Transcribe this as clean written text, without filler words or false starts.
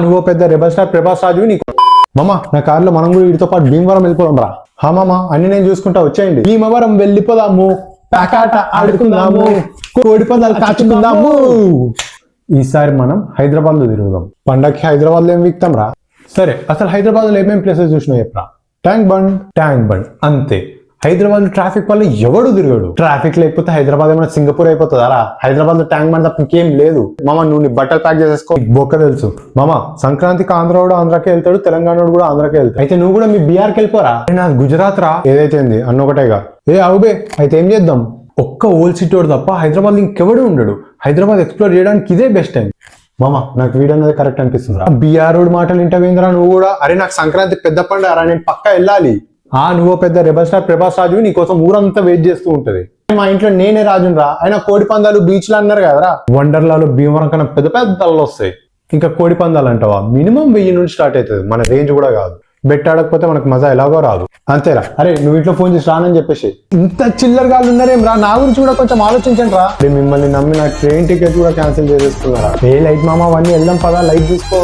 నువ్వు పెద్ద rebel star Prabhas రాజు నీకు మామ నా కారులో మనం కూడా వీటితో పాటు భీమవరం వెళ్ళిపోదాం రా. మామ అన్ని నేను చూసుకుంటా వచ్చేయండి. భీమవరం వెళ్ళిపోదాము, ప్యాకాట ఆడుకుందాము, కోడి పందాలు కాచుకుందాము. ఈసారి మనం హైదరాబాద్ లో తిరుగుదాం. పండక్కి హైదరాబాద్ లో ఏం వీక్తాం రా. సరే అసలు హైదరాబాద్ లో ఏమేమి ప్లేసెస్ చూసినా చెప్పరా. ట్యాంక్ బండ్ అంతే. హైదరాబాద్ ట్రాఫిక్ వల్ల ఎవడు తిరగడు. ట్రాఫిక్ లేకపోతే హైదరాబాద్ ఏమైనా సింగపూర్ అయిపోతుందా? హైదరాబాద్ లో ట్యాంక్ బండ్ తప్ప ఇంకేం లేదు. మామ నువ్వు నీ బట్టలు ప్యాక్ చేసేసుకో, బొక్క తెలుసు. మామ సంక్రాంతికి ఆంధ్రాడు ఆంధ్రాకి వెళ్తాడు, తెలంగాణ కూడా ఆంధ్రాకి వెళ్తాడు. అయితే నువ్వు కూడా మీ బీహార్కి వెళ్ళిపోరా. నాది గుజరాత్ రా. ఏదైతే అన్న ఒకటేగా. అవుబే అయితే ఏం చేద్దాం. ఒక్క ఓల్డ్ సిటీ వాడు తప్ప హైదరాబాద్ ఇంకెవడు ఉండడు. హైదరాబాద్ ఎక్స్ప్లోర్ చేయడానికి ఇదే బెస్ట్ టైం. మామ నాకు వీడియో అనేది కరెక్ట్ అనిపిస్తుంది. బీఆర్ రోడ్ మాటలు ఇంటవేంద్రా నువ్వు కూడా. అరే నాకు సంక్రాంతి పెద్ద పండుగ రా, నేను పక్కా వెళ్ళాలి. నువ్వు పెద్ద రెబల్ స్టార్ ప్రభాస్ రాజు, నీకోసం ఊరంతా వెయిట్ చేస్తూ ఉంటది. మా ఇంట్లో నేనే రాజుని రా. అయినా కోడి పందాలు బీచ్లు అన్నారు కదరా. వండర్లాలో భీమవరం కన్నా పెద్ద పెద్ద తలలు వస్తాయి. ఇంకా కోడి పందాలు అంటావా, మినిమం 1000 నుంచి స్టార్ట్ అవుతుంది. మన రేంజ్ కూడా కాదు. బెట్ ఆడకపోతే మనకు మజా ఎలాగో రాదు. అంతేరా. అరే నువ్వు ఇంట్లో ఫోన్ చేసి రానని చెప్పేసి. ఇంత చిల్లర గాళ్ళు ఉన్నారేం రా. నా గురించి కూడా కొంచెం ఆలోచించండి రా. మిమ్మల్ని నమ్మి నా ట్రైన్ టికెట్ కూడా క్యాన్సిల్ చేసేసుకున్నారా. లైట్ మామ అవన్నీ వెళ్దాం పదా, లైట్ తీసుకో.